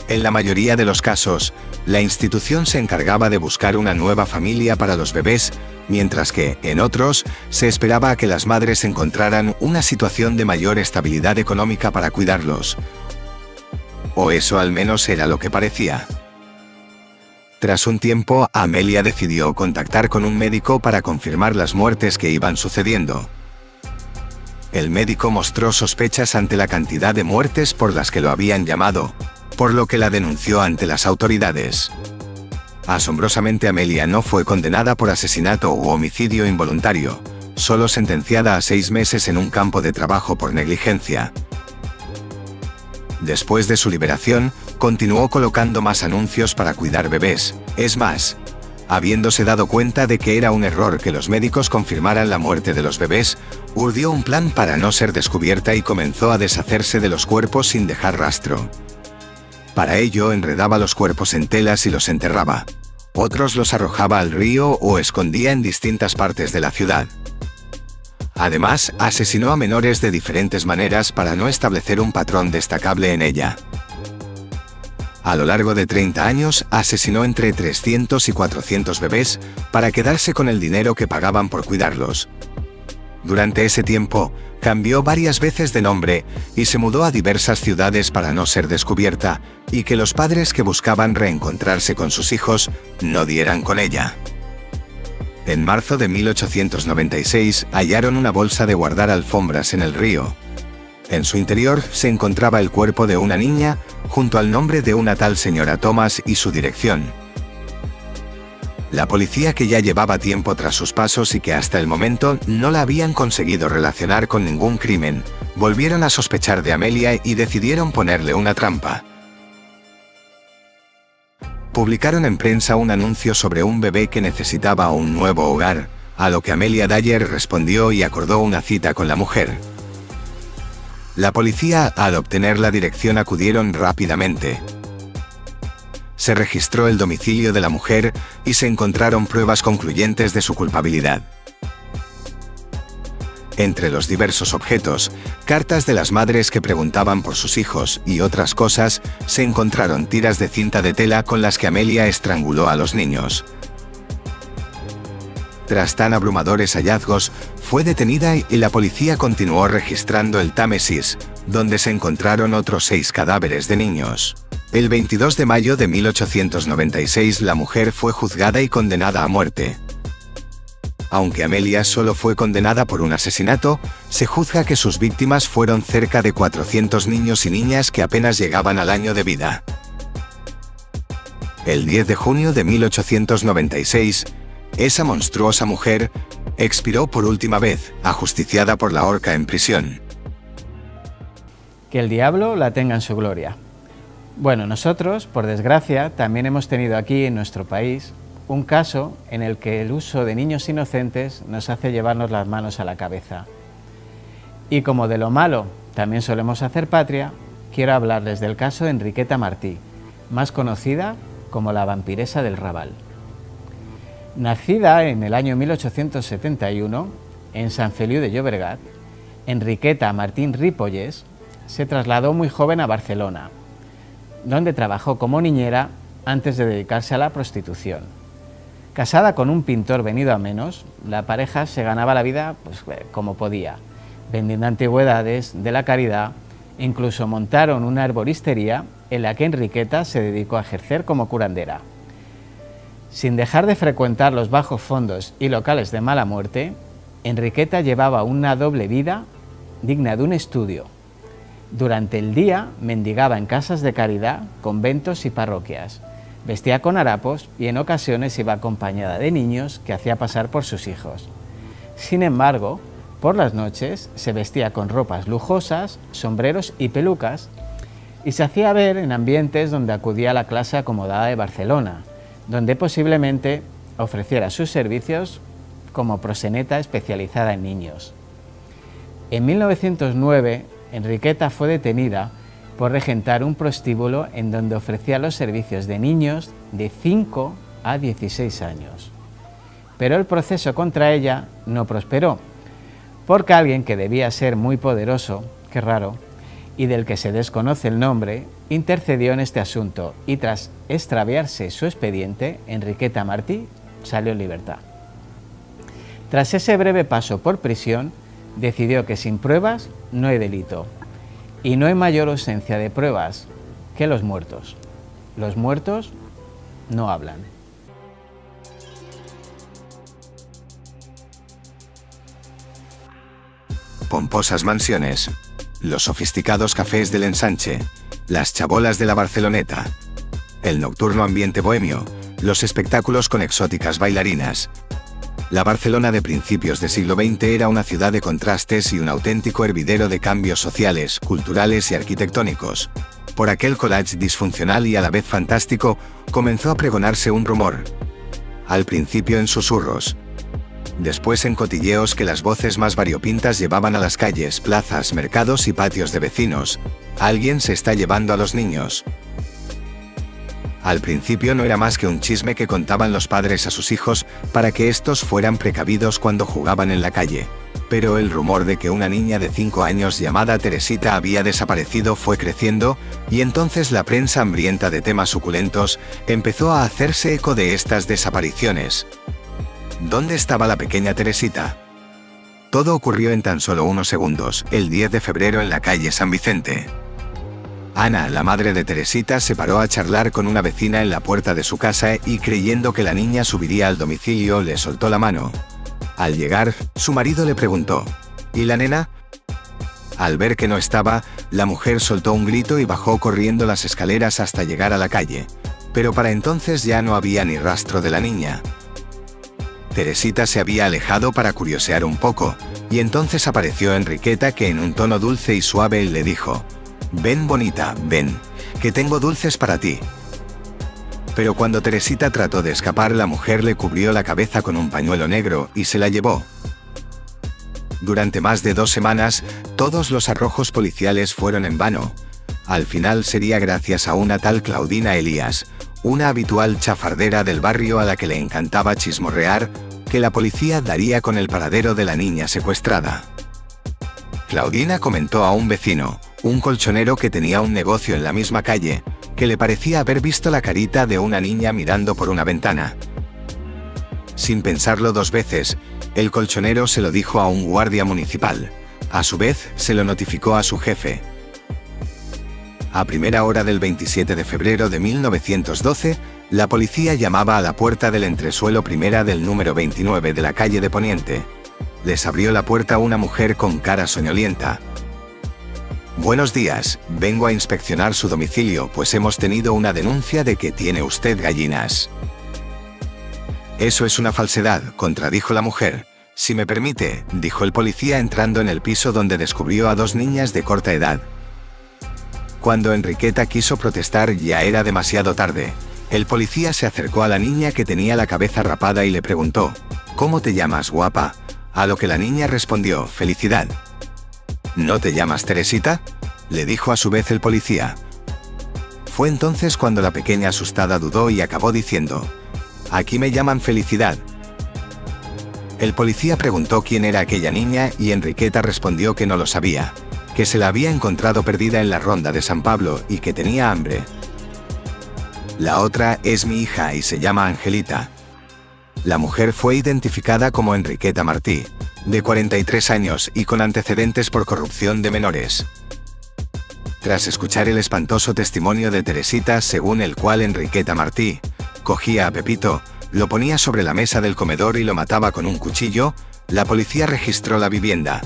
En la mayoría de los casos, la institución se encargaba de buscar una nueva familia para los bebés, mientras que, en otros, se esperaba a que las madres encontraran una situación de mayor estabilidad económica para cuidarlos. O eso al menos era lo que parecía. Tras un tiempo, Amelia decidió contactar con un médico para confirmar las muertes que iban sucediendo. El médico mostró sospechas ante la cantidad de muertes por las que lo habían llamado, por lo que la denunció ante las autoridades. Asombrosamente, Amelia no fue condenada por asesinato u homicidio involuntario, solo sentenciada a 6 meses en un campo de trabajo por negligencia. Después de su liberación, continuó colocando más anuncios para cuidar bebés. Es más, Habiéndose dado cuenta de que era un error que los médicos confirmaran la muerte de los bebés, urdió un plan para no ser descubierta y comenzó a deshacerse de los cuerpos sin dejar rastro. Para ello enredaba los cuerpos en telas y los enterraba. Otros los arrojaba al río o escondía en distintas partes de la ciudad. Además, asesinó a menores de diferentes maneras para no establecer un patrón destacable en ella. A lo largo de 30 años, asesinó entre 300 y 400 bebés para quedarse con el dinero que pagaban por cuidarlos. Durante ese tiempo, cambió varias veces de nombre y se mudó a diversas ciudades para no ser descubierta y que los padres que buscaban reencontrarse con sus hijos no dieran con ella. En marzo de 1896 hallaron una bolsa de guardar alfombras en el río. En su interior se encontraba el cuerpo de una niña, junto al nombre de una tal señora Thomas y su dirección. La policía, que ya llevaba tiempo tras sus pasos y que hasta el momento no la habían conseguido relacionar con ningún crimen, volvieron a sospechar de Amelia y decidieron ponerle una trampa. Publicaron en prensa un anuncio sobre un bebé que necesitaba un nuevo hogar, a lo que Amelia Dyer respondió y acordó una cita con la mujer. La policía, al obtener la dirección, acudieron rápidamente. Se registró el domicilio de la mujer y se encontraron pruebas concluyentes de su culpabilidad. Entre los diversos objetos, cartas de las madres que preguntaban por sus hijos y otras cosas, se encontraron tiras de cinta de tela con las que Amelia estranguló a los niños. Tras tan abrumadores hallazgos, fue detenida y la policía continuó registrando el Támesis, donde se encontraron otros 6 cadáveres de niños. El 22 de mayo de 1896 la mujer fue juzgada y condenada a muerte. Aunque Amelia solo fue condenada por un asesinato, se juzga que sus víctimas fueron cerca de 400 niños y niñas que apenas llegaban al año de vida. El 10 de junio de 1896, esa monstruosa mujer expiró por última vez, ajusticiada por la horca en prisión. Que el diablo la tenga en su gloria. Bueno, nosotros, por desgracia, también hemos tenido aquí en nuestro país un caso en el que el uso de niños inocentes nos hace llevarnos las manos a la cabeza. Y como de lo malo también solemos hacer patria, quiero hablarles del caso de Enriqueta Martí, más conocida como la vampiresa del Raval. Nacida en el año 1871 en Sant Feliu de Llobregat, Enriqueta Martín Ripollés se trasladó muy joven a Barcelona, donde trabajó como niñera antes de dedicarse a la prostitución. Casada con un pintor venido a menos, la pareja se ganaba la vida como podía, vendiendo antigüedades de la caridad. Incluso montaron una herboristería en la que Enriqueta se dedicó a ejercer como curandera. Sin dejar de frecuentar los bajos fondos y locales de mala muerte, Enriqueta llevaba una doble vida digna de un estudio. Durante el día mendigaba en casas de caridad, conventos y parroquias, vestía con harapos y en ocasiones iba acompañada de niños que hacía pasar por sus hijos. Sin embargo, por las noches se vestía con ropas lujosas, sombreros y pelucas y se hacía ver en ambientes donde acudía a la clase acomodada de Barcelona, donde posiblemente ofreciera sus servicios como proxeneta especializada en niños. En 1909, Enriqueta fue detenida por regentar un prostíbulo en donde ofrecía los servicios de niños de 5 a 16 años. Pero el proceso contra ella no prosperó, porque alguien que debía ser muy poderoso, qué raro, y del que se desconoce el nombre, intercedió en este asunto y tras extraviarse su expediente, Enriqueta Martí salió en libertad. Tras ese breve paso por prisión, decidió que sin pruebas no hay delito y no hay mayor ausencia de pruebas que los muertos. Los muertos no hablan. Pomposas mansiones, los sofisticados cafés del Ensanche, las chabolas de la Barceloneta, el nocturno ambiente bohemio, los espectáculos con exóticas bailarinas. La Barcelona de principios del siglo XX era una ciudad de contrastes y un auténtico hervidero de cambios sociales, culturales y arquitectónicos. Por aquel collage disfuncional y a la vez fantástico, comenzó a pregonarse un rumor. al principio en susurros, después en cotilleos que las voces más variopintas llevaban a las calles, plazas, mercados y patios de vecinos. Alguien se está llevando a los niños. Al principio no era más que un chisme que contaban los padres a sus hijos para que estos fueran precavidos cuando jugaban en la calle. Pero el rumor de que una niña de 5 años llamada Teresita había desaparecido fue creciendo, y entonces la prensa hambrienta de temas suculentos empezó a hacerse eco de estas desapariciones. ¿Dónde estaba la pequeña Teresita? Todo ocurrió en tan solo unos segundos, el 10 de febrero en la calle San Vicente. Ana, la madre de Teresita, se paró a charlar con una vecina en la puerta de su casa y, creyendo que la niña subiría al domicilio, le soltó la mano. Al llegar, su marido le preguntó: ¿y la nena? Al ver que no estaba, la mujer soltó un grito y bajó corriendo las escaleras hasta llegar a la calle. Pero para entonces ya no había ni rastro de la niña. Teresita se había alejado para curiosear un poco, y entonces apareció Enriqueta, que en un tono dulce y suave le dijo: «Ven, bonita, ven, que tengo dulces para ti». Pero cuando Teresita trató de escapar, la mujer le cubrió la cabeza con un pañuelo negro y se la llevó. Durante más de 2 semanas, todos los arrojos policiales fueron en vano. Al final sería gracias a una tal Claudina Elías, una habitual chafardera del barrio a la que le encantaba chismorrear, que la policía daría con el paradero de la niña secuestrada. Claudina comentó a un vecino, un colchonero que tenía un negocio en la misma calle, que le parecía haber visto la carita de una niña mirando por una ventana. Sin pensarlo 2 veces, el colchonero se lo dijo a un guardia municipal. A su vez, se lo notificó a su jefe. A primera hora del 27 de febrero de 1912, la policía llamaba a la puerta del entresuelo primera del número 29 de la calle de Poniente. Les abrió la puerta una mujer con cara soñolienta. «Buenos días, vengo a inspeccionar su domicilio, pues hemos tenido una denuncia de que tiene usted gallinas». «Eso es una falsedad», contradijo la mujer. «Si me permite», dijo el policía entrando en el piso, donde descubrió a 2 niñas de corta edad. Cuando Enriqueta quiso protestar, ya era demasiado tarde. El policía se acercó a la niña, que tenía la cabeza rapada, y le preguntó: «¿Cómo te llamas, guapa?», a lo que la niña respondió: «Felicidad». «¿No te llamas Teresita?», le dijo a su vez el policía. Fue entonces cuando la pequeña asustada dudó y acabó diciendo: «Aquí me llaman Felicidad». El policía preguntó quién era aquella niña y Enriqueta respondió que no lo sabía, que se la había encontrado perdida en la ronda de San Pablo y que tenía hambre. «La otra es mi hija y se llama Angelita». La mujer fue identificada como Enriqueta Martí, de 43 años y con antecedentes por corrupción de menores. Tras escuchar el espantoso testimonio de Teresita, según el cual Enriqueta Martí cogía a Pepito, lo ponía sobre la mesa del comedor y lo mataba con un cuchillo, la policía registró la vivienda.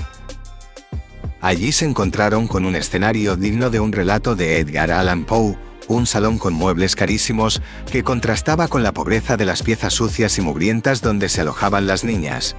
Allí se encontraron con un escenario digno de un relato de Edgar Allan Poe, un salón con muebles carísimos que contrastaba con la pobreza de las piezas sucias y mugrientas donde se alojaban las niñas.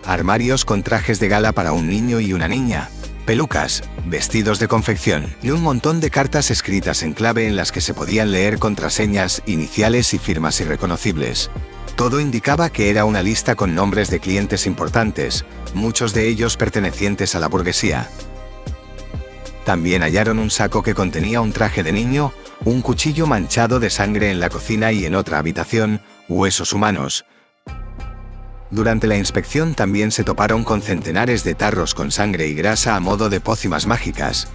Armarios con trajes de gala para un niño y una niña, pelucas, vestidos de confección y un montón de cartas escritas en clave en las que se podían leer contraseñas, iniciales y firmas irreconocibles. Todo indicaba que era una lista con nombres de clientes importantes, muchos de ellos pertenecientes a la burguesía. También hallaron un saco que contenía un traje de niño, un cuchillo manchado de sangre en la cocina y en otra habitación, huesos humanos. Durante la inspección también se toparon con centenares de tarros con sangre y grasa a modo de pócimas mágicas.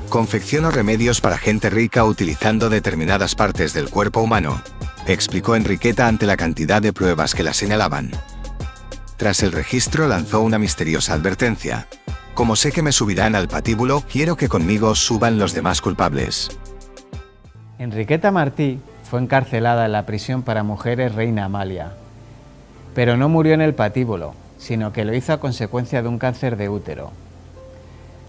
«Confecciono remedios para gente rica utilizando determinadas partes del cuerpo humano», explicó Enriqueta ante la cantidad de pruebas que la señalaban. Tras el registro lanzó una misteriosa advertencia: «Como sé que me subirán al patíbulo, quiero que conmigo suban los demás culpables». Enriqueta Martí fue encarcelada en la prisión para mujeres Reina Amalia, pero no murió en el patíbulo, sino que lo hizo a consecuencia de un cáncer de útero.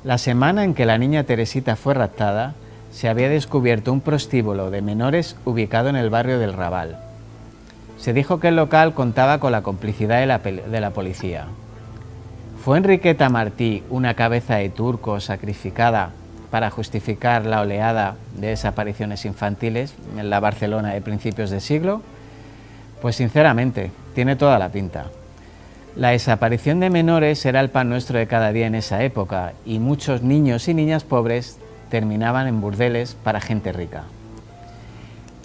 La semana en que la niña Teresita fue raptada, se había descubierto un prostíbulo de menores ubicado en el barrio del Raval. Se dijo que el local contaba con la complicidad de la policía. ¿Fue Enriqueta Martí una cabeza de turco sacrificada para justificar la oleada de desapariciones infantiles en la Barcelona de principios de siglo? Pues sinceramente, tiene toda la pinta. La desaparición de menores era el pan nuestro de cada día en esa época y muchos niños y niñas pobres terminaban en burdeles para gente rica.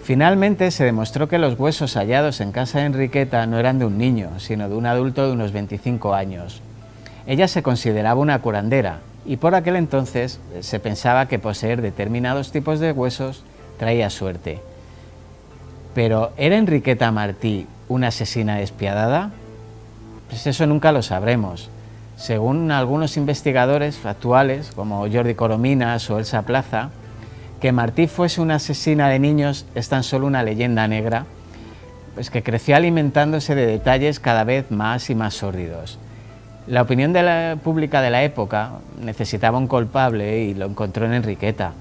Finalmente se demostró que los huesos hallados en casa de Enriqueta no eran de un niño, sino de un adulto de unos 25 años. Ella se consideraba una curandera y por aquel entonces se pensaba que poseer determinados tipos de huesos traía suerte. Pero ¿era Enriqueta Martí una asesina despiadada? Pues eso nunca lo sabremos. Según algunos investigadores actuales, como Jordi Corominas o Elsa Plaza, que Martí fuese una asesina de niños es tan solo una leyenda negra, pues que creció alimentándose de detalles cada vez más y más sórdidos. La opinión pública de la época necesitaba un culpable y lo encontró en Enriqueta,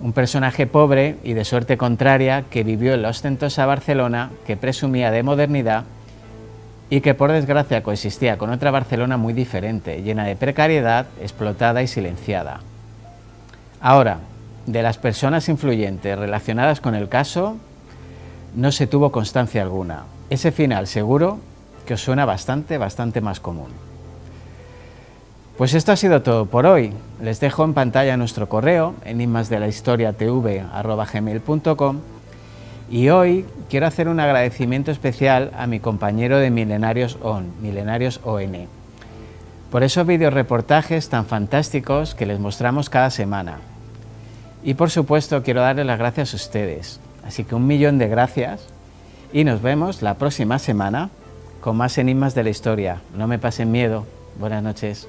un personaje pobre y de suerte contraria que vivió en la ostentosa Barcelona, que presumía de modernidad y que por desgracia coexistía con otra Barcelona muy diferente, llena de precariedad, explotada y silenciada. Ahora, de las personas influyentes relacionadas con el caso, no se tuvo constancia alguna. Ese final seguro que os suena bastante más común. Pues esto ha sido todo por hoy. Les dejo en pantalla nuestro correo, enigmasdelahistoriatv@gmail.com, y hoy quiero hacer un agradecimiento especial a mi compañero de Milenarios ON, por esos videoreportajes tan fantásticos que les mostramos cada semana. Y por supuesto quiero darles las gracias a ustedes, así que 1.000.000 de gracias y nos vemos la próxima semana con más enigmas de la historia. No me pasen miedo. Buenas noches.